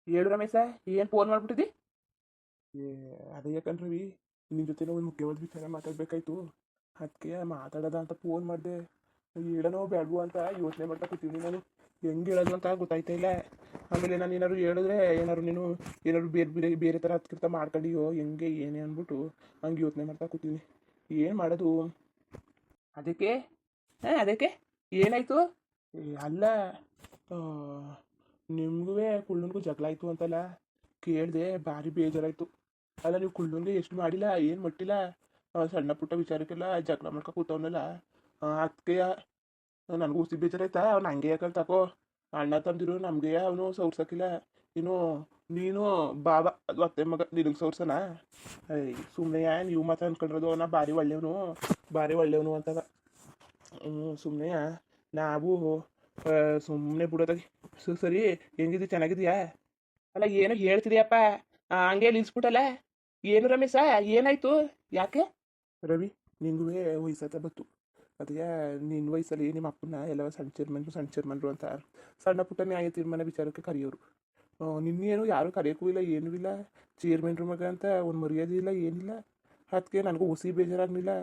ಹೇಳು ರಮೇಶ, ಏನು ಫೋನ್ ಮಾಡ್ಬಿಟ್ಟಿದ್ದಿ? ಏ ಅದೇ ಯಾಕಂದ್ರವಿ ನಿನ್ನ ಜೊತೆ ಒಂದು ಮುಖ್ಯವಾದ ವಿಚಾರ ಮಾತಾಡ್ಬೇಕಾಯ್ತು. ಅದಕ್ಕೆ ಮಾತಾಡೋದ ಅಂತ ಫೋನ್ ಮಾಡಿದೆ. ಹೇಳೋನೋ ಬೇಡವು ಅಂತ ಯೋಚನೆ ಮಾಡ್ತಾ ಕೂತೀವಿ. ನಾನು ಹೆಂಗೆ ಹೇಳೋದು ಅಂತ ಗೊತ್ತಾಯ್ತಾ ಇಲ್ಲ. ಆಮೇಲೆ ನಾನು ಏನಾದ್ರು ಹೇಳಿದ್ರೆ ಏನಾದ್ರು ನೀನು ಏನಾದ್ರು ಬೇರೆ ಬೇರೆ ಬೇರೆ ಥರ ಹತ್ಕಿರ್ತ ಮಾಡ್ಕೊಂಡಿಯೋ ಹೆಂಗೆ ಏನೇ ಅಂದ್ಬಿಟ್ಟು ಹಂಗೆ ಯೋಚನೆ ಮಾಡ್ತಾ ಕೂತೀನಿ. ಏನು ಮಾಡೋದು? ಅದಕ್ಕೆ ಅದಕ್ಕೆ ಏನಾಯ್ತು? ಅಲ್ಲ, ನಿಮಗೂ ಕುಳ್ಳನ್ಗೂ ಜಗಳ ಆಯಿತು ಅಂತಲ್ಲ ಕೇಳಿದೆ. ಭಾರಿ ಬೇಜಾರಾಯಿತು. ಅಲ್ಲ, ನೀವು ಕುಳ್ಳನ್ಗೆ ಎಷ್ಟು ಮಾಡಿಲ್ಲ, ಏನು ಮಟ್ಟಿಲ್ಲ, ಸಣ್ಣ ಪುಟ್ಟ ವಿಚಾರಕ್ಕೆಲ್ಲ ಜಗಳ ಮಾಡ್ಕೊ ಕೂತವನಲ್ಲ. ಅದಕ್ಕೆ ನನಗೂ ಹುಸಿ ಬೇಜಾರಾಯ್ತಾ. ಅವ್ನು ಹಂಗೆ ಯಾಕಂತ ತಕೋ. ಅಣ್ಣ ತಂದಿರು ನಮಗೆ ಅವನು ಸೌರ್ಸಕ್ಕಿಲ್ಲ. ಇನ್ನು ನೀನು ಬಾಬಾ ಅದು ಅತ್ತೆ ಮಗ ನಿನಗೆ ಸೌರ್ಸನ? ಸುಮ್ಮನೆ ನೀವು ಮಾತ್ರ ಅನ್ಕೊಂಡ್ರದು ನಾ ಭಾರಿ ಒಳ್ಳೆಯವನು, ಭಾರಿ ಒಳ್ಳೆಯವನು ಅಂತದ. ಸುಮ್ಮನೆ ನಾವು ಸುಮ್ಮನೆ ಬಿಡೋದಾಗಿ. ಸರಿ, ಹೆಂಗಿದ್ದಿ? ಚೆನ್ನಾಗಿದ್ಯಾ? ಅಲ್ಲ, ಏನೋ ಹೇಳ್ತಿದ್ಯಪ್ಪ, ಹಂಗೆ ನಿಲ್ಸ್ಬಿಟ್ಟಲ್ಲ. ಏನು ರಮೇಶ, ಏನಾಯ್ತು? ಯಾಕೆ? ರವಿ, ನಿಂಗೂ ವಯಸ್ಸತ್ತ ಬತ್ತು. ಅದೇ ನಿನ್ನ ವಯಸ್ಸಲ್ಲಿ ನಿಮ್ಮ ಅಪ್ಪನ ಎಲ್ಲ ಸಣ್ಣ ಚೇರ್ಮನ್ರು ಅಂತ ಸಣ್ಣ ಪುಟ್ಟ ನ್ಯಾಯ ತೀರ್ಮಾನ ವಿಚಾರಕ್ಕೆ ಕರೆಯೋರು. ನಿನ್ನೇನು ಯಾರು ಕರೆಯೋಕ್ಕೂ ಇಲ್ಲ, ಏನೂ ಇಲ್ಲ. ಚೇರ್ಮನ್ರು ಮಗ ಅಂತ ಒಂದು ಮರ್ಯಾದೆ ಇಲ್ಲ, ಏನಿಲ್ಲ. ಅದಕ್ಕೆ ನನಗೂ ಹುಸಿ ಬೇಜಾರಾಗಲಿಲ್ಲ.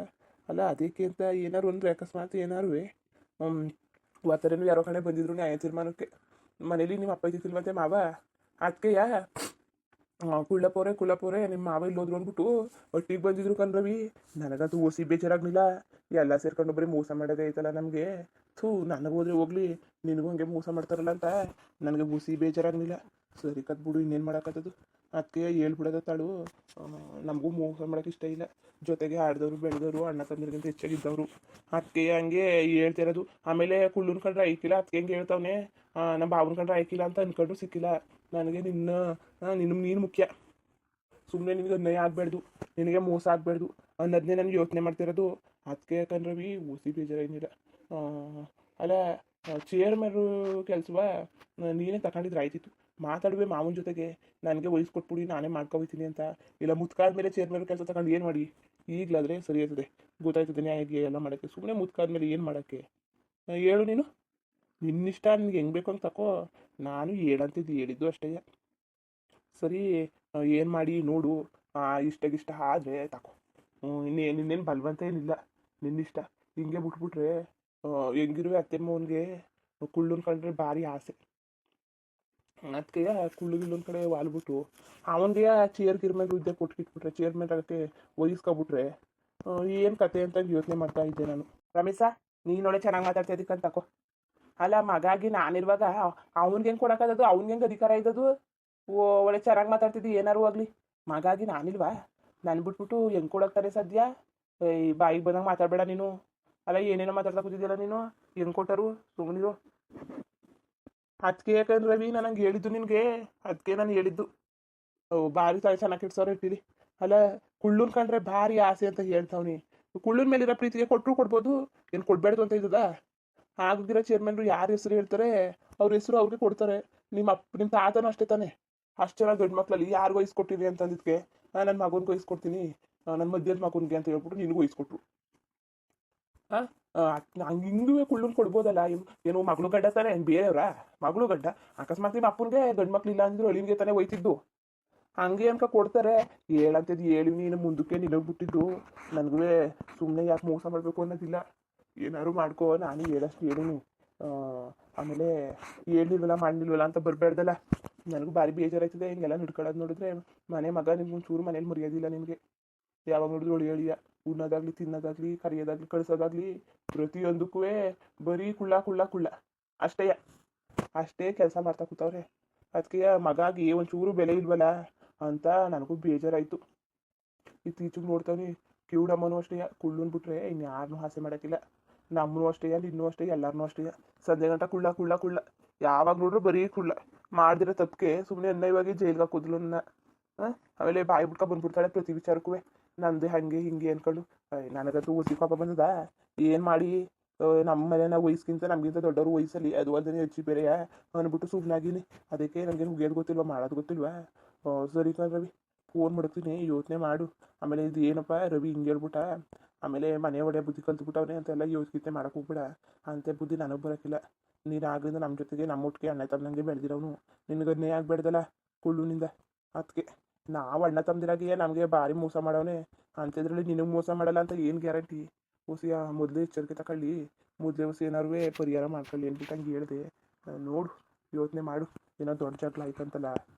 ಅಲ್ಲ, ಅದಕ್ಕೆ ಅಂತ ಏನಾರು ಒಂದು ಅಕಸ್ಮಾತ್ ಏನಾರು ಒತ್ತರೇನು ಯಾರೋ ಕಡೆ ಬಂದಿದ್ರು ನ್ಯಾಯ ತೀರ್ಮಾನಕ್ಕೆ. ಮನೇಲಿ ನಿಮ್ಮ ಅಪ್ಪ ಇದ್ದಿಲ್ವಂತೆ ಮಾವ. ಅದಕ್ಕೆ ಕುಳ್ಳಪೋರೆ ನಿಮ್ಮ ಮಾವ ಇಲ್ಲೋದ್ರು ಅಂದ್ಬಿಟ್ಟು ಒಟ್ಟಿಗೆ ಬಂದಿದ್ರು ಕಣ್ರವಿ. ನನಗಂತೂ ಓಸಿ ಬೇಜಾರಾಗ್ಲಿಲ್ಲ. ಎಲ್ಲ ಸೇರ್ಕೊಂಡು ಬರೀ ಮೋಸ ಮಾಡೋದೇ ಐತಲ್ಲ ನಮಗೆ. ನನಗೆ ಹೋದ್ರೆ ಹೋಗ್ಲಿ, ನಿನಗೂ ಹಂಗೆ ಮೋಸ ಮಾಡ್ತಾರಲ್ಲ ಅಂತ ನನಗೆ ಓಸಿ ಬೇಜಾರಾಗ್ಲಿಲ್ಲ. ಸರಿ ಕತ್ ಬಿಡು, ಇನ್ನೇನು ಮಾಡೋಕ್ಕತ್ತದು. ಅದಕ್ಕೆ ಹೇಳ್ಬಿಡೋದ ತಾಳು. ನಮಗೂ ಮೋಸ ಮಾಡೋಕೆ ಇಷ್ಟ ಇಲ್ಲ. ಜೊತೆಗೆ ಆಡ್ದವರು ಬೆಳೆದವರು ಅಣ್ಣ ತಮ್ಮರಿಗಿಂತ ಹೆಚ್ಚಾಗಿದ್ದವರು. ಅದಕ್ಕೆ ಹಂಗೆ ಹೇಳ್ತಿರೋದು. ಆಮೇಲೆ ಕುಳ್ಳನ್ ಕಂಡ್ರೆ ಐಕಿಲ್ಲ, ಅದಕ್ಕೆ ಹೆಂಗೆ ಹೇಳ್ತಾವನೆ. ನಮ್ಮ ಬಾವನ ಕಂಡ್ರೆ ಐಕಿಲ್ಲ ಅಂತ ಅನ್ಕೊಂಡ್ರು ಸಿಕ್ಕಿಲ್ಲ. ನನಗೆ ನೀನು ಮುಖ್ಯ. ಸುಮ್ಮನೆ ನಿನಗೆ ಅನ್ಯಾಯ ಆಗಬಾರ್ದು, ನಿನಗೆ ಮೋಸ ಆಗಬಾರ್ದು ಅನ್ನೋದನ್ನೇ ನಾನು ಯೋಚನೆ ಮಾಡ್ತಿರೋದು. ಅದಕ್ಕೆ ಯಾಕಂದ್ರೆ ಓಸಿ ಬೇಜಾರೇನಿಲ್ಲ. ಅಲ್ಲ, ಚೇರ್ಮನ್ರು ಕೆಲಸವ ನೀನೇ ತಗೊಂಡಿದ್ರೆ ಆಯ್ತಿತ್ತು. ಮಾತಾಡುವೆ ಮಾವನ ಜೊತೆಗೆ, ನನಗೆ ವಹಿಸ್ಕೊಟ್ಬಿಡಿ ನಾನೇ ಮಾಡ್ಕೊಬೋತೀನಿ ಅಂತ. ಇಲ್ಲ ಮುತ್ಕಾದ ಮೇಲೆ ಚೇರ್ಮನ್ ಕೆಲಸ ತಗೊಂಡು ಏನು ಮಾಡಿ? ಈಗಲಾದರೆ ಸರಿ ಆಯ್ತದೆ, ಗೊತ್ತಾಯ್ತದೆ ನ್ಯಾಯಕ್ಕೆ ಎಲ್ಲ ಮಾಡೋಕ್ಕೆ. ಸುಮ್ಮನೆ ಮುತ್ಕಾದ ಮೇಲೆ ಏನು ಮಾಡೋಕ್ಕೆ? ಹೇಳು ನೀನು. ನಿನ್ನಿಷ್ಟ, ನಿನ್ಗೆ ಹೆಂಗೆ ಬೇಕು ಅಂತ ತಕೋ. ನಾನು ಹೇಳಂತಿದ್ದು ಹೇಳಿದ್ದು ಅಷ್ಟೇ. ಸರಿ, ಏನು ಮಾಡಿ ನೋಡು. ಇಷ್ಟ ಆದರೆ ತಕೋ. ನಿನ್ನೇನು ಬಲವಂತ ಏನಿಲ್ಲ, ನಿನ್ನಿಷ್ಟ. ಹಿಂಗೆ ಬಿಟ್ಬಿಟ್ರೆ ಹೆಂಗಿರುವೆ ಅತ್ತೆಮ್ಮವನಿಗೆ ಕುಳ್ಳನ್ ಕಂಡ್ರೆ ಭಾರಿ ಆಸೆ. ಅದಕ್ಕೆ ಕುಳ್ಳುಗಿಲ್ಲೊಂದು ಕಡೆ ವಾಲ್ಬಿಟ್ಟು ಅವನಿಗೆ ಚೇರ್ ಗಿರ್ಮೇಲೆ ಹುದ್ದೆ ಕೊಟ್ಬಿಟ್ರೆ, ಚೇರ್ಮನ್ ಆಗೋಕ್ಕೆ ವಹಿಸ್ಕೊಬಿಟ್ರೆ ಏನು ಕತೆ ಅಂತ ಯೋಚನೆ ಮಾಡ್ತಾ ಇದ್ದೆ ನಾನು. ರಮೇಶ, ನೀನೊಳ್ಳೆ ಚೆನ್ನಾಗಿ ಮಾತಾಡ್ತಾ ಇದಕ್ಕಂತ ತಕೋ. ಅಲ್ಲ, ಮಗಾಗಿ ನಾನಿರುವಾಗ ಅವ್ನಿಗೆ ಹೆಂಗೆ ಕೊಡೋಕ್ಕಾಗದು? ಅವ್ನಿಗೆ ಹೆಂಗೆ ಅಧಿಕಾರ ಇದ್ದದು? ಒಳ್ಳೆ ಚೆನ್ನಾಗಿ ಮಾತಾಡ್ತಿದ್ದಿ, ಏನಾರು ಹೋಗ್ಲಿ. ಮಗಾಗಿ ನಾನಿಲ್ವಾ? ನಾನು ಬಿಟ್ಬಿಟ್ಟು ಹೆಂಗೆ ಕೊಡೋಕ್ತಾರೆ ಸದ್ಯ? ಈ ಬಾಯಿಗೆ ಬಂದಂಗೆ ಮಾತಾಡಬೇಡ ನೀನು. ಅಲ್ಲ, ಏನೇನೋ ಮಾತಾಡ್ತಾ ಕೂತಿದ್ಯಲ್ಲ ನೀನು. ಹೆಂಗೆ ಕೊಟ್ಟರು? ಸುಮ್ಮನಿರು. ಅದಕ್ಕೆ ಯಾಕಂದ್ರೆ ರವಿ, ನಾನು ಹಂಗೆ ಹೇಳಿದ್ದು ನಿನಗೆ. ಅದಕ್ಕೆ ನಾನು ಹೇಳಿದ್ದು. ಭಾರಿ ತಾಯಿ ಚೆನ್ನಾಗಿ ಇಡ್ಸೋರು ಇರ್ತೀರಿ. ಅಲ್ಲ, ಕುಳ್ಳನ್ ಕಂಡ್ರೆ ಭಾರಿ ಆಸೆ ಅಂತ ಹೇಳ್ತಾವ್ನಿ. ಕುಳ್ಳನ್ ಮೇಲಿರೋ ಪ್ರೀತಿಗೆ ಕೊಟ್ಟರು ಕೊಡ್ಬೋದು, ಏನು ಕೊಡ್ಬೇಡ್ದು ಅಂತ ಇದ್ದದ? ಆಗಿರೋ ಚೇರ್ಮನ್ರು ಯಾರ ಹೆಸರು ಹೇಳ್ತಾರೆ ಅವ್ರ ಹೆಸರು ಅವ್ರಿಗೆ ಕೊಡ್ತಾರೆ. ನಿಮ್ಮ ತಾತನೂ ಅಷ್ಟೇ ತಾನೆ. ಅಷ್ಟು ಜನ ದೊಡ್ಡ ಮಕ್ಕಳಲ್ಲಿ ಯಾರು ವಹಿಸ್ಕೊಟ್ಟಿರಿ ಅಂತಂದಿದ್ಕೆ ನನ್ನ ಮಗನಿಗೆ ವಹಿಸ್ಕೊಡ್ತೀನಿ, ನನ್ನ ಮಧ್ಯದ ಮಗನಿಗೆ ಅಂತ ಹೇಳ್ಬಿಟ್ಟು ನಿನಗೂ ವಹಿಸ್ಕೊಟ್ರು. ಹಂಗೆ ಹಿಂಗೂ ಕುಳ್ಳನ್ ಕೊಡ್ಬೋದಲ್ಲ. ಏನು ಮಗಳು ಗಡ್ಡ ತಾನೆ, ಬೇರೆಯವ್ರ ಮಗಳು ಗಡ್ಡ? ಅಕಸ್ಮಾತ್ ನಿಮ್ಮ ಅಪ್ಪನಿಗೆ ಗಂಡು ಮಕ್ಳು ಇಲ್ಲ ಅಂದಿದ್ರು ಅಳಿನ್ಗೆ ತಾನೇ ಹೋಯ್ತಿದ್ದು. ಹಂಗೆ ಅನ್ಕ ಕೊಡ್ತಾರೆ. ಹೇಳಂತದ್ದು ಹೇಳಿ ನೀನು ಮುಂದಕ್ಕೆ ನಿನಗೆ ಬಿಟ್ಟಿದ್ದು. ನನಗೂ ಸುಮ್ಮನೆ ಯಾಕೆ ಮೋಸ ಮಾಡಬೇಕು ಅನ್ನೋದಿಲ್ಲ. ಏನಾದ್ರು ಮಾಡ್ಕೋ, ನಾನು ಹೇಳಷ್ಟು ಹೇಳಿನಿ. ಆಮೇಲೆ ಹೇಳಿಲ್ವಲ್ಲ ಮಾಡಲಿಲ್ವಲ್ಲ ಅಂತ ಬರಬೇಡ್ದಲ್ಲ. ನನಗೂ ಭಾರಿ ಬೇಜಾರಾಯ್ತದೆ ಹಿಂಗೆಲ್ಲ ನಡ್ಕೊಳ್ಳೋದು ನೋಡಿದ್ರೆ. ಮನೆ ಮಗ ನಿಮ್ಗೆ ಚೂರು ಮನೇಲಿ ಮರ್ಯಾದಿಲ್ಲ ನಿನಗೆ. ಯಾವಾಗ ನೋಡಿದ್ರು ಹೇಳಿಯ ಉಣ್ಣೋದಾಗ್ಲಿ, ತಿನ್ನೋದಾಗ್ಲಿ, ಕರಿಯೋದಾಗ್ಲಿ, ಕಳಿಸೋದಾಗ್ಲಿ, ಪ್ರತಿಯೊಂದಕ್ಕೂ ಬರೀ ಕುಳ್ಳ ಅಷ್ಟೇ. ಅಷ್ಟೇ ಕೆಲಸ ಮಾಡ್ತಾ ಕೂತವ್ರೆ. ಅದಕ್ಕೆ ಮಗಾಗಿ ಒಂಚೂರು ಬೆಲೆ ಇಲ್ವಲ್ಲ ಅಂತ ನನಗೂ ಬೇಜಾರಾಯಿತು. ಇತ್ತೀಚೆಗೆ ನೋಡ್ತಾನೆ ಕಿವುಡಮ್ಮನೂ ಅಷ್ಟೇ. ಕುಳ್ಳನ್ ಬಿಟ್ರೆ ಇನ್ಯಾರನ್ನೂ ಆಸೆ ಮಾಡೋಕ್ಕಿಲ್ಲ. ನಮ್ಮನೂ ಅಷ್ಟೇ, ಇನ್ನೂ ಅಷ್ಟೇ, ಎಲ್ಲರನ್ನೂ ಅಷ್ಟೇ. ಸಂಜೆ ಗಂಟ ಕುಳ್ಳ. ಯಾವಾಗ ನೋಡ್ರು ಬರೀ ಕುಳ್ಳ. ಮಾಡ್ದಿರೋ ತಪ್ಪಿಗೆ ಸುಮ್ಮನೆ ಇವಾಗ ಜೈಲ್ಗೆ ಹಾಕೋದ್ಲು ನನ್ನ. ಆಮೇಲೆ ಬಾಯಿ ಬಿಟ್ಕೊ ಬಂದ್ಬಿಡ್ತಾಳೆ ಪ್ರತಿ ವಿಚಾರಕ್ಕೂ. ನಂದು ಹಂಗೆ ಹಿಂಗೆ ಅನ್ಕೊಂಡು. ನನಗಂತೂ ಓಸಿ ಕೋಪ ಬಂದದ. ಏನು ಮಾಡಿ ನಮ್ಮ ಮನೆ ನಾವು ವಯಸ್ಸಿಗಿಂತ ನಮಗಿಂತ ದೊಡ್ಡವರು ವಯಸ್ಸಲ್ಲಿ ಅದು ಅಲ್ಲದೆ ಹೆಚ್ಚು ಬೇರೆ ಅಂದ್ಬಿಟ್ಟು ಸುಮ್ಮನಾಗಿನಿ. ಅದಕ್ಕೆ ನನಗೇನು ಮುಗಿಯೋದು ಗೊತ್ತಿಲ್ವಾ, ಮಾಡೋದು ಗೊತ್ತಿಲ್ವಾ. ಸರಿ ರವಿ, ಫೋನ್ ಮಾಡ್ತೀನಿ, ಯೋಚನೆ ಮಾಡು. ಆಮೇಲೆ ಇದು ಏನಪ್ಪ ರವಿ ಹಿಂಗೆ ಹೇಳ್ಬಿಟ್ಟ, ಆಮೇಲೆ ಮನೆ ಒಡೆ ಬುದ್ಧಿ ಕಲ್ತ್ಬಿಟ್ಟವ್ರೆ ಅಂತೆಲ್ಲ ಯೋಚನೆ ಮಾಡೋಕೆ ಹೋಗ್ಬಿಡ. ಅಂತೆ ಬುದ್ಧಿ ನನಗೆ ಬರೋಕ್ಕಿಲ್ಲ. ನೀನು ಆಗ್ಲಿಂದ ನಮ್ಮ ಜೊತೆಗೆ ನಮ್ಮ ಒಟ್ಟಿಗೆ ಅಣ್ಣ ತಮ್ಮಂಗೆ ಬೆಳೆದಿರೋನು. ನಿನಗೆ ಅನ್ಯಾಯ ಆಗಬೇಡ್ದಲ್ಲ. ಕುಳ್ಳುನಿಂದ. ಅದಕ್ಕೆ ನಾವು ಅಣ್ಣ ತಮ್ಮದಿರಾಗೆ ನಮಗೆ ಭಾರಿ ಮೋಸ ಮಾಡವನೆ ಅಂಥದ್ರಲ್ಲಿ ನಿನಗೆ ಮೋಸ ಮಾಡಲ್ಲ ಅಂತ ಏನು ಗ್ಯಾರಂಟಿ? ಹೊಸಿಯ ಮೊದಲೇ ಎಚ್ಚರಿಕೆ ತಗೊಳ್ಳಿ, ಮೊದಲೇ ಹೊಸ ಏನಾರು ಪರಿಹಾರ ಮಾಡ್ಕೊಳ್ಳಿ ಅಂದ್ಬಿಟ್ಟು ಹಂಗೆ ಹೇಳಿದೆ. ನೋಡು, ಯೋಚನೆ ಮಾಡು. ಏನೋ ದೊಡ್ಡ ಜಗಳ ಆಯ್ತಂತಲ್ಲ,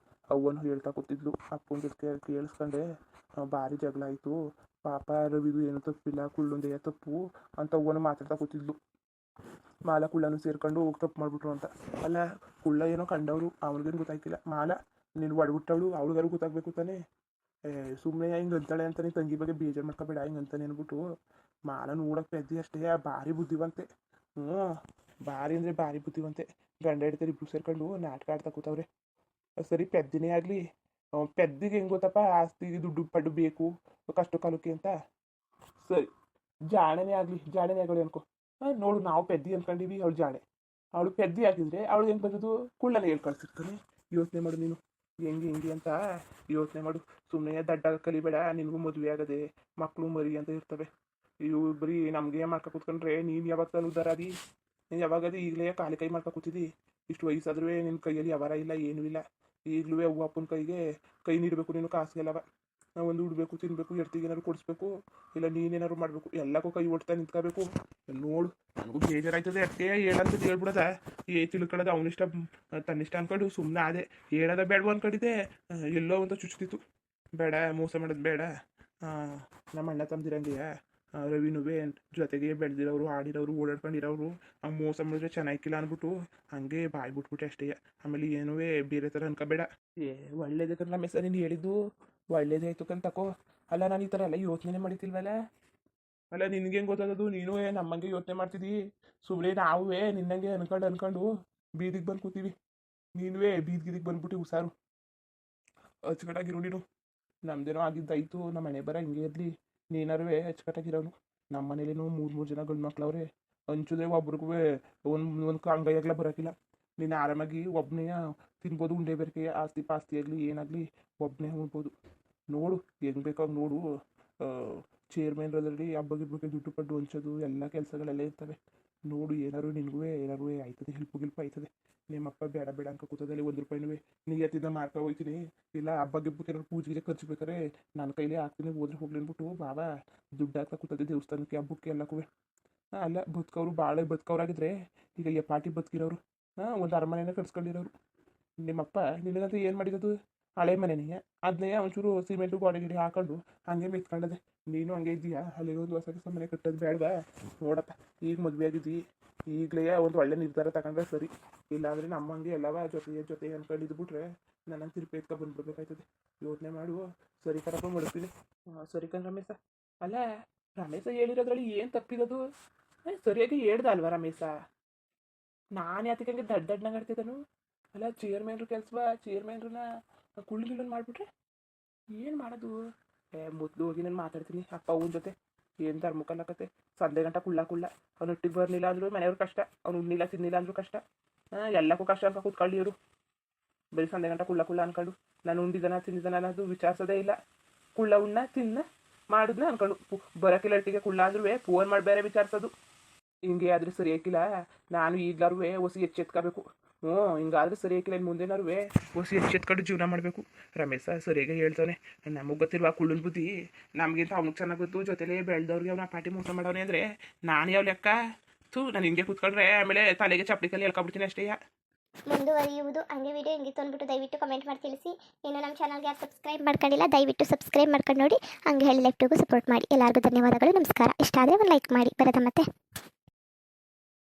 ಅವ್ವನು ಹೇಳ್ತಾ ಕೂತಿದ್ಲು. ಅಪ್ಪನ ಜೊತೆ ಕೇಳಿಸ್ಕೊಂಡೆ ಭಾರಿ ಜಗಳ ಆಯಿತು, ಪಾಪ ರವಿದು ಏನೂ ತಪ್ಪಿಲ್ಲ, ಕುಳ್ಳೊಂದೇ ತಪ್ಪು ಅಂತ ಅವ್ವನು ಮಾತಾಡ್ತಾ ಕೂತಿದ್ಲು. ಮಾಲ ಕುಳ್ಳನು ಸೇರ್ಕೊಂಡು ಹೋಗಿ ತಪ್ಪು ಮಾಡಿಬಿಟ್ರು ಅಂತ. ಅಲ್ಲ, ಕುಳ್ಳ ಏನೋ ಕಂಡವರು, ಅವನಿಗೇನು ಗೊತ್ತಾಯ್ತಿಲ್ಲ. ಮಾಲ ನೀನು ಒಡಬಿಟ್ಟವಳು, ಅವಳಿಗಾರು ಗೊತ್ತಾಗಬೇಕು ತಾನೇ. ಸುಮ್ಮನೆ ಹಿಂಗೆ ಅಂತಾಳೆ ಅಂತ ನೀನು ತಂಗಿ ಬಗ್ಗೆ ಬೇಜಾರು ಮಾಡ್ಕೋಬೇಡ. ಹಿಂಗೆ ಅಂತಾನೆ ಅಂದ್ಬಿಟ್ಟು ಮಾಲ ನೋಡೋಕೆ ಪೆದ್ದಿ ಅಷ್ಟೇ, ಭಾರಿ ಬುದ್ಧಿವಂತೆ. ಭಾರಿ ಅಂದರೆ ಭಾರಿ ಬುದ್ಧಿವಂತೆ. ಗಂಡ ಹಿಡ್ತಾರೆ ಇಬ್ರು ಸೇರ್ಕೊಂಡು ನಾಟಕ ಆಡ್ತಾ ಕೂತವ್ರೆ. ಸರಿ, ಪೆದ್ದಿನೇ ಆಗಲಿ, ಪೆದ್ದಿಗೆ ಹೆಂಗೆ ಗೊತ್ತಪ್ಪ ಆಸ್ತಿಗೆ ದುಡ್ಡು ಪಡ್ಡು ಬೇಕು ಕಷ್ಟ ಕಾಲಕ್ಕೆ ಅಂತ. ಸರಿ, ಜಾಣನೇ ಆಗಲಿ, ಜಾಣನೇ ಆಗಲಿ ಅನ್ಕೋ. ನೋಡು, ನಾವು ಪೆದ್ದಿ ಅನ್ಕೊಂಡಿವಿ, ಅವಳು ಜಾಣೆ. ಅವಳು ಪೆದ್ದಿ ಆಗಿದ್ರೆ ಅವಳು ಹೆಂಗೆ ಬಂದದು? ಕುಳ್ಳನೇ ಹೇಳಿ ಕಳ್ಸಿರ್ತಾನೆ. ಯೋಚನೆ ಮಾಡು ನೀನು, ಹೆಂಗೆ ಅಂತ ಯೋಚನೆ ಮಾಡು. ಸುಮ್ಮನೆ ದಡ್ಡ ಕಲಿಬೇಡ. ನಿನಗೂ ಮದುವೆ ಆಗದೆ, ಮಕ್ಕಳು ಮರಿ ಅಂತ ಇರ್ತವೆ. ಇವು ಬರೀ ನಮಗೆ ಮಾಡ್ಕೊ ಕೂತ್ಕೊಂಡ್ರೆ ನೀನು ಯಾವಾಗ ತಾನು ಉದ್ದಾರ ಅದಿ? ನೀನು ಯಾವಾಗದಿ? ಈಗಲೇ ಖಾಲಿ ಕೈ ಮಾಡ್ಕೊ ಕೂತಿದ್ದಿ. ಇಷ್ಟು ವಯಸ್ಸಾದ್ರೂ ನಿನ್ನ ಕೈಯಲ್ಲಿ ವ್ಯವಹಾರ ಇಲ್ಲ, ಏನೂ ಇಲ್ಲ. ಈಗಲೂ ಅವ್ವ ಅಪ್ಪನ ಕೈಗೆ ಕೈ ನೀಡಬೇಕು ನೀನು. ಕಾಸಿಗೆಲ್ಲವ ಒಂದು ಉಡ್ಬೇಕು, ತಿನ್ಬೇಕು, ಎಡ್ತಿಗೆ ಏನಾದ್ರು ಕೊಡಿಸ್ಬೇಕು, ಇಲ್ಲ ನೀನೇನಾದ್ರು ಮಾಡಬೇಕು, ಎಲ್ಲಕ್ಕೂ ಕೈ ಒಡ್ತಾ ನಿಂತ್ಕೋಬೇಕು. ನೋಡು, ನನಗೂ ಬೇಜಾರಾಯ್ತದೆ. ಅದಕ್ಕೆ ಹೇಳಂತದ್ದು ಹೇಳ್ಬಿಡದ, ತಿಳ್ಕೊಳ್ಳೋದು ಅವನಿಷ್ಟ ತನ್ನಿಷ್ಟ ಅಂದ್ಕೊಂಡು ಸುಮ್ಮನೆ ಅದೇ ಹೇಳೋದ ಬೇಡವ ಅಂದ್ಕೊಂಡಿದ್ದೆ. ಎಲ್ಲೋ ಅಂತ ಚುಚ್ತಿತ್ತು. ಬೇಡ, ಮೋಸ ಮಾಡೋದು ಬೇಡ. ನಮ್ಮ ಅಣ್ಣ ತಮ್ಮದಿರಂಗೆಯ ರವಿನುವೆ ಜೊತೆಗೆ ಬೆಳೆದಿರೋರು, ಆಡಿರೋರು, ಓಡಾಡ್ಕೊಂಡಿರೋರು, ಮೋಸ ಮಾಡಿದ್ರೆ ಚೆನ್ನಾಗಿಲ್ಲ ಅಂದ್ಬಿಟ್ಟು ಹಂಗೆ ಬಾಯ್ ಬಿಟ್ಬಿಟ್ಟೆ ಅಷ್ಟೇ. ಆಮೇಲೆ ಏನೂ ಬೇರೆ ಥರ ಅನ್ಕೋಬೇಡ. ಒಳ್ಳೇದೇ ಕಣ ರಮೇಶ, ನೀನು ಹೇಳಿದ್ದು ಒಳ್ಳೇದೇ ಆಯ್ತು ಕಂತ ತಕೋ. ಅಲ್ಲ, ನಾನು ಈ ಥರ ಎಲ್ಲ ಯೋಚನೆ ಮಾಡಿತಿಲ್ವಲ್ಲ. ಅಲ್ಲ, ನಿನ್ಗೆ ಹೆಂಗೆ ಗೊತ್ತಾಗೋದು? ನೀನು ನಮ್ಮಂಗೆ ಯೋಚನೆ ಮಾಡ್ತಿದ್ದಿ. ಸುಮ್ಮನೆ ನಾವೇ ನಿನ್ನಂಗೆ ಅನ್ಕೊಂಡು ಬೀದಿಗೆ ಬಂದು ಕೂತೀವಿ. ನೀನುವೇ ಬೀದಿಗೆ ಬಂದ್ಬಿಟ್ಟು ಹುಷಾರು, ಅಚ್ಚುಕಟ್ಟಾಗಿರು ನೀನು. ನಮ್ದೇನೋ ಆಗಿದ್ದಾಯ್ತು, ನಮ್ಮ ಮನೆ ಬರ ಹಿಂಗೆ ಇರಲಿ, ನೀನಾರುವೆ ಅಚ್ಚುಕಟ್ಟಾಗಿರೋನು. ನಮ್ಮ ಮನೇಲೇನೋ ಮೂರು ಜನ ಗಂಡು ಮಕ್ಳವ್ರೆ. ಹಂಚಿದ್ರೆ ಒಬ್ರಿಗೂ ಒಂದು ಅಂಗೈಯಾಗಲ ಬರೋಕ್ಕಿಲ್ಲ. ನೀನು ಆರಾಮಾಗಿ ಒಬ್ಬನೇ ತಿನ್ಬೋದು, ಉಂಡೆ ಬೆರಕೆ, ಆಸ್ತಿ ಪಾಸ್ತಿ ಆಗಲಿ ಏನಾಗಲಿ ಒಬ್ಬನೇ ಉಣ್ಬೋದು. ನೋಡು, ಹೆಂಗೆ ಬೇಕಾಗಿ ನೋಡು. ಚೇರ್ಮನ್ರದ್ರಲ್ಲಿ ಹಬ್ಬ ದುಡ್ಡು ಪಡ್ಡು ಹಂಚೋದು ಎಲ್ಲ ಕೆಲಸಗಳೆಲ್ಲ ಇರ್ತವೆ. ನೋಡು, ಏನಾರು ನಿನಗೂ ಏನಾರು ಆಯ್ತದೆ, ಗಿಲ್ಪ ಆಯ್ತದೆ. ನಿಮ್ಮಪ್ಪ ಬೇಡ ಬೇಡ ಅನ್ಕೋ ಕೂತದಲ್ಲಿ ₹1 ನೀಯತ್ತಿಂದ ಮಾರ್ಕ ಹೋಗ್ತೀನಿ. ಇಲ್ಲ ಹಬ್ಬ ಗಿಬ್ಬಕ್ಕೆ ಏನಾರು ಪೂಜೆಗೆ ಖರ್ಚು ಬೇಕಾರೆ ನನ್ನ ಕೈಲೇ ಹಾಕ್ತೀನಿ, ಹೋದ್ರೆ ಹೋಗ್ಲಿ ಅಂದ್ಬಿಟ್ಟು ಬಾಬಾ ದುಡ್ಡು ಹಾಕ್ತಾ ಕೂತದೆ ದೇವಸ್ಥಾನಕ್ಕೆ, ಹಬ್ಬಕ್ಕೆ ಎಲ್ಲಕ್ಕೂ. ಅಲ್ಲ, ಬದುಕವ್ರು ಭಾಳ ಬದುಕವ್ರಾಗಿದ್ರೆ ಈಗ ಪಾರ್ಟಿ ಬದುಕಿರೋರು, ಒಂದು ಅರಮನೆನ ಕಟ್ಸ್ಕೊಂಡಿರೋರು. ನಿಮ್ಮಪ್ಪ ನಿನಗಂತೂ ಏನು ಮಾಡಿರೋದು? ಹಳೆ ಮನೆನೇ, ಅದನ್ನೇ ಒಂಚೂರು ಸಿಮೆಂಟು ಗೋಡೆ ಗಿಡಿ ಹಾಕೊಂಡು ಹಂಗೆ ಮೆತ್ಕೊಂಡದೆ. ನೀನು ಹಂಗೆ ಇದೆಯಾ? ಅಲ್ಲಿ ಒಂದು ಹೊಸ ಮನೆ ಕಟ್ಟೋದು ಬೇಡವಾ? ನೋಡಪ್ಪ, ಈಗ ಮದುವೆ ಆಗಿದ್ದಿ, ಈಗಲೇ ಒಂದು ಒಳ್ಳೆ ನಿರ್ಧಾರ ತಗೊಂಡ್ರೆ ಸರಿ. ಇಲ್ಲಾಂದರೆ ನಮ್ಮಂಗೆ ಎಲ್ಲವ ಜೊತೆ ಅಂದ್ಕೊಂಡಿದ್ಬಿಟ್ರೆ ನನ್ನ ತಿರುಪಿ ಎತ್ಕೊ ಬಂದ್ಬಿಡ್ಬೇಕಾಯ್ತದೆ. ಯೋಚನೆ ಮಾಡು. ಸರಿ ಕಣಪ್ಪ, ಮಾಡ್ತೀನಿ. ಸರಿ ಕಣ್ ರಮೇಶ. ಅಲ್ಲ, ರಮೇಶ ಹೇಳಿರೋದ್ರಲ್ಲಿ ಏನು ತಪ್ಪಿರೋದು? ಸರಿಯಾಗಿ ಹೇಳ್ದ ಅಲ್ವಾ ರಮೇಶ? ನಾನು ಯಾತಕ್ಕಂಗೆ ದಡ್ಡಣ್ಣಂಗೆ ಆಡ್ತಿದ್ದನು? ಅಲ್ಲ, ಚೇರ್ಮನ್ರು ಕೆಲ್ಸವಾ? ಚೇರ್ಮನ್ರನ್ನ ಕುಳ್ಳು ಮಾಡಿಬಿಟ್ರೆ ಏನು ಮಾಡೋದು? ಮೊದಲು ಹೋಗಿ ನಾನು ಮಾತಾಡ್ತೀನಿ ಅಪ್ಪ ಅವನ ಜೊತೆ. ಏನು ಧರ್ಮಕ್ಕಲ್ಲಕತ್ತೆ? ಸಂದೆ ಗಂಟ ಕುಳ್ಳ ಅವ್ನೊಟ್ಟಿಗೆ ಬರಲಿಲ್ಲ ಅಂದರೂ ಮನೆಯವ್ರು ಕಷ್ಟ, ಅವ್ನು ಉಣ್ಣಿಲ್ಲ ತಿನ್ನಿಲ್ಲ ಅಂದರೂ ಕಷ್ಟ. ಎಲ್ಲಕ್ಕೂ ಕಷ್ಟ ಅಂತ ಕೂತ್ಕೊಳ್ಳಿ ಇವರು. ಬರೀ ಸಂದೆ ಗಂಟ ಕುಳ್ಳ ಅನ್ಕೊಂಡು ನಾನು ಉಂಡಿದನ ತಿಂದಿದ್ದಾನ ಅನ್ನೋದು ವಿಚಾರಿಸೋದೇ ಇಲ್ಲ. ಕುಳ್ಳ ಉಣ್ಣ ತಿನ್ನ ಮಾಡಿದ್ನ ಅನ್ಕೊಂಡು ಬರೋಕ್ಕಿಲ್ಲ ಒಟ್ಟಿಗೆ ಕುಳ್ಳ ಅಂದ್ರೂ ಫೋನ್ ಮಾಡಿ ಬೇರೆ ವಿಚಾರಿಸೋದು. ಹಿಂಗೆ ಆದರೆ ಸರಿ ಹಾಕಿಲ್ಲ. ನಾನು ಈಗಲಾರು ಹೊಸಿ ಎಚ್ಚೆತ್ಕೋಬೇಕು. ಹಿಂಗಾದ್ರೆ ಸರಿ ಹಾಕಿಲ್ಲ. ಇನ್ನು ಮುಂದೇನಾರು ಹೊಸಿ ಎಚ್ಚೆತ್ಕೊಂಡು ಜೀವನ ಮಾಡಬೇಕು. ರಮೇಶ ಸರಿಯಾಗಿ ಹೇಳ್ತಾನೆ. ನಮಗೆ ಗೊತ್ತಿಲ್ವಾ ಕುಳ್ಳನ ಬುದ್ಧಿ? ನಮಗಿಂತ ಅವ್ನಿಗೆ ಚೆನ್ನಾಗಿ ಗೊತ್ತು. ಜೊತೆಲೇ ಬೆಳೆದವ್ರಿಗೆ ಅವನ ಪಾಟಿ ಮೋಸ ಮಾಡೋನೆ ಅಂದರೆ ನಾನು ಯಾವ ಲೆಕ್ಕ? ನಾನು ಹಿಂಗೆ ಕೂತ್ಕೊಂಡ್ರೆ ಆಮೇಲೆ ತಲೆಗೆ ಚಪ್ಪಲಿ ಕಲ್ಲಿ ಹೇಳ್ಕೊಬಿಡ್ತೀನಿ ಅಷ್ಟೇ. ಮುಂದುವರಿಯುವುದು. ಹಂಗೆ ವಿಡಿಯೋ ಹೆಂಗಿತ್ತು ಅಂದ್ಬಿಟ್ಟು ದಯವಿಟ್ಟು ಕಮೆಂಟ್ ಮಾಡಿ ತಿಳಿಸಿ. ಇನ್ನು ನಮ್ಮ ಚಾನಲ್ಗೆ ಯಾರು ಸಬ್ಸ್ಕ್ರೈಬ್ ಮಾಡ್ಕೊಂಡಿಲ್ಲ, ದಯವಿಟ್ಟು ಸಬ್ಸ್ಕ್ರೈಬ್ ಮಾಡ್ಕೊಂಡು ನೋಡಿ. ಹಂಗೆ ಹೇಳಿ ಲೈಕ್ ಟುಗೂ ಸಪೋರ್ಟ್ ಮಾಡಿ. ಎಲ್ಲರಿಗೂ ಧನ್ಯವಾದಗಳು, ನಮಸ್ಕಾರ. ಇಷ್ಟ ಆದರೆ ಒಂದು ಲೈಕ್ ಮಾಡಿ. ಬರೋದ ಮತ್ತೆ.